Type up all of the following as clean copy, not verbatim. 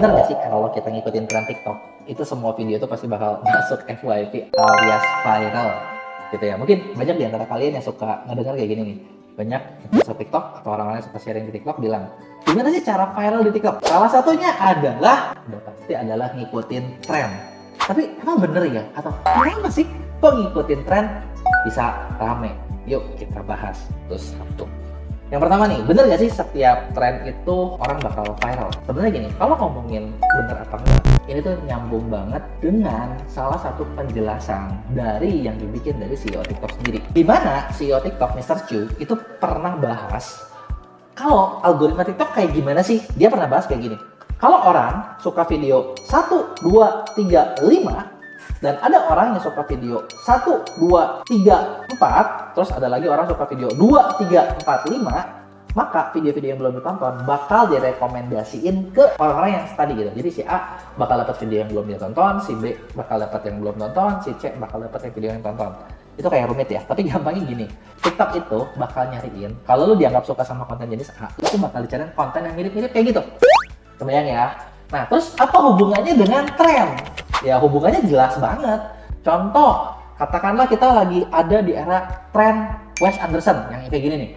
bener nggak sih kalau kita ngikutin tren TikTok, itu semua video itu pasti bakal masuk FYP alias viral gitu ya. Mungkin banyak di antara kalian yang suka ngedengar kayak gini nih. Banyak influencer TikTok atau orang-orang yang suka sharing di TikTok bilang, gimana sih cara viral di TikTok? Salah satunya adalah, udah pasti adalah ngikutin tren. Tapi emang bener ya? Atau kenapa sih kok ngikutin tren bisa rame? Yuk kita bahas. Terus satu. Yang pertama nih, bener gak sih setiap tren itu orang bakal viral? Sebenarnya gini, kalau ngomongin bener apa enggak, ini tuh nyambung banget dengan salah satu penjelasan dari yang dibikin dari CEO TikTok sendiri. Di mana CEO TikTok, Mr. Chu, itu pernah bahas kalau algoritma TikTok kayak gimana sih? Dia pernah bahas kayak gini. Kalau orang suka video 1, 2, 3, 5, dan ada orang yang suka video 1, 2, 3, 4, terus ada lagi orang suka video 2, 3, 4, 5, maka video-video yang belum ditonton bakal direkomendasiin ke orang-orang yang tadi gitu. Jadi si A bakal dapat video yang belum dia tonton, si B bakal dapat yang belum nonton, si C bakal dapat yang video yang tonton. Itu kayak rumit ya, tapi gampangnya gini. TikTok itu bakal nyariin, kalau lu dianggap suka sama konten jenis A, itu bakal dicariin konten yang mirip-mirip kayak gitu. Kebayang ya? Nah, terus apa hubungannya dengan tren? Ya hubungannya jelas banget. Contoh, katakanlah kita lagi ada di era tren Wes Anderson yang kayak gini nih.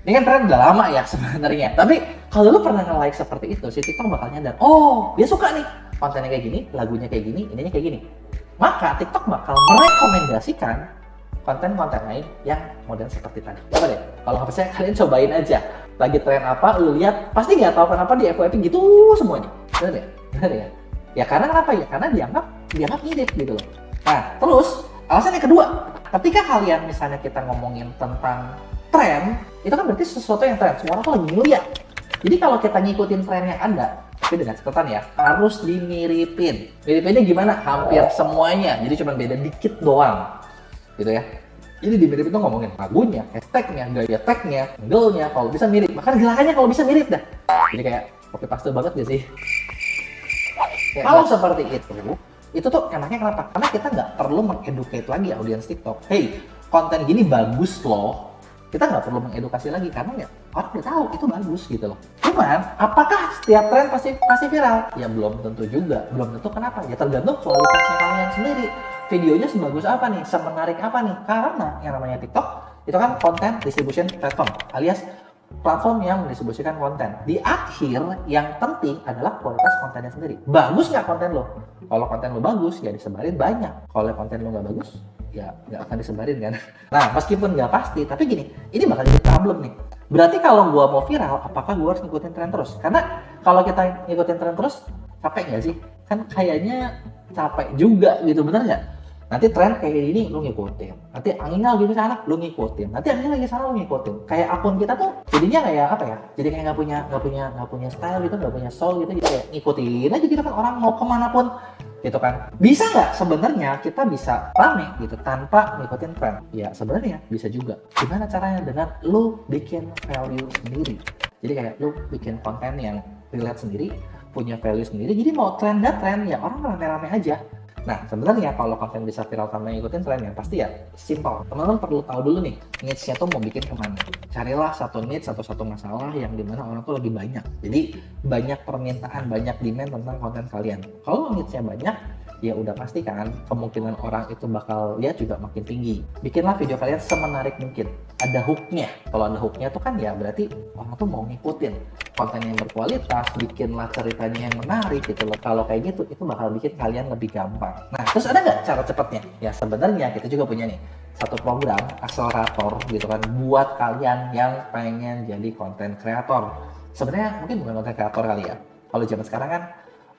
Ini kan tren udah lama ya sebenarnya. Tapi kalau lu pernah nge-like seperti itu, si TikTok bakal nyadar, oh dia suka nih kontennya kayak gini, lagunya kayak gini, ininya kayak gini. Maka TikTok bakal merekomendasikan konten-konten lain yang model seperti tadi. Coba deh, kalau nggak percaya kalian cobain aja. Lagi tren apa, lu lihat, pasti nggak tahu kenapa di FYP gitu semuanya. Bener ya? Bener ya? Ya karena kenapa ya? Karena dianggap mirip gitu loh. Nah, terus alasan yang kedua, ketika kalian misalnya kita ngomongin tentang tren, itu kan berarti sesuatu yang tren, semua orang tuh lagi ngeliat. Jadi kalau kita ngikutin tren yang ada, tapi dengan catatan ya, harus dimiripin. Miripinnya gimana? Hampir semuanya, jadi cuma beda dikit doang. Gitu ya. Jadi dimiripin tuh ngomongin lagunya, hashtagnya, gaya tagnya, angle-nya, kalau bisa mirip. Bahkan gerakannya kalau bisa mirip dah. Jadi kayak copy paste banget gak sih? Kalau seperti itu tuh enaknya kenapa? Karena kita nggak perlu mengeducate lagi audiens TikTok. Hey, konten gini bagus loh. Kita nggak perlu mengedukasi lagi karena ya orang udah tahu itu bagus gitu loh. Cuman apakah setiap tren pasti viral? Ya belum tentu juga. Belum tentu kenapa? Ya tergantung kualitasnya kalian sendiri. Videonya sebagus apa nih? Semenarik apa nih? Karena yang namanya TikTok itu kan content distribution platform alias platform yang mendistribusikan konten. Di akhir yang penting adalah kualitas kontennya sendiri. Bagus nggak konten lo? Kalau konten lo bagus ya disebarin banyak. Kalau konten lo nggak bagus ya nggak akan disebarin kan. Nah meskipun nggak pasti, tapi gini, ini bakal jadi problem nih. Berarti kalau gua mau viral, apakah gua harus ngikutin tren terus? Karena kalau kita ngikutin tren terus, capek nggak sih? Kan kayaknya capek juga gitu, bener nggak? Nanti tren kayak gini lu ngikutin, nanti anginnya lagi ke sana lu ngikutin, nanti anginnya lagi sana lu ngikutin. Kayak akun kita tuh jadinya kayak apa ya? Jadi kayak nggak punya style gitu, nggak punya soul gitu, jadi kayak ngikutin aja gitu kan, orang mau kemana pun gitu kan. Bisa nggak sebenarnya kita bisa rame gitu tanpa ngikutin tren? Ya sebenarnya bisa juga. Gimana caranya? Dengan lu bikin value sendiri. Jadi kayak lu bikin konten yang relate sendiri, punya value sendiri. Jadi mau tren nggak tren ya orang rame-rame aja. Nah sebenarnya kalau konten bisa viral tanpa ngikutin tren ya pasti ya simple. Teman-teman perlu tahu dulu nih niche-nya tuh mau bikin kemana. Carilah satu niche atau satu masalah yang dimana orang tuh lebih banyak. Jadi banyak permintaan, banyak demand tentang konten kalian. Kalau niche-nya banyak, ya udah pasti kan kemungkinan orang itu bakal lihat juga makin tinggi. Bikinlah video kalian semenarik mungkin. Ada hook-nya. Kalau ada hook-nya tuh kan ya berarti orang tuh mau ngikutin. Konten yang berkualitas, bikinlah ceritanya yang menarik gitu loh. Kalau kayak gitu, itu bakal bikin kalian lebih gampang. Nah, terus ada nggak cara cepatnya? Ya sebenarnya kita juga punya nih satu program akselerator gitu kan buat kalian yang pengen jadi konten kreator. Sebenarnya mungkin bukan konten kreator kali ya. Kalau zaman sekarang kan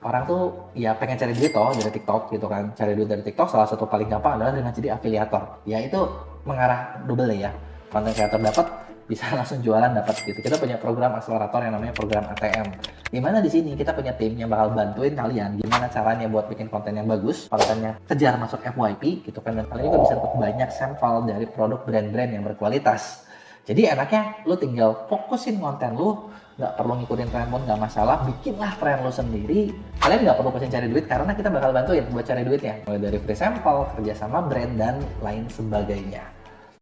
orang tuh ya pengen cari duit toh dari TikTok gitu kan. Cari duit dari TikTok salah satu paling gampang adalah dengan jadi afiliator. Ya itu mengarah double ya. Konten kreator dapat, bisa langsung jualan dapat gitu. Kita punya program akselerator yang namanya program ATM. Dimana di sini kita punya tim yang bakal bantuin kalian gimana caranya buat bikin konten yang bagus, kontennya kejar masuk FYP gitu kan, dan kalian juga bisa dapat banyak sampel dari produk brand-brand yang berkualitas. Jadi enaknya lu tinggal fokusin konten lu, nggak perlu ngikutin tren pun nggak masalah, bikinlah tren lu sendiri. Kalian nggak perlu pusing cari duit karena kita bakal bantuin buat cari duitnya, mulai dari free sample, kerjasama brand, dan lain sebagainya.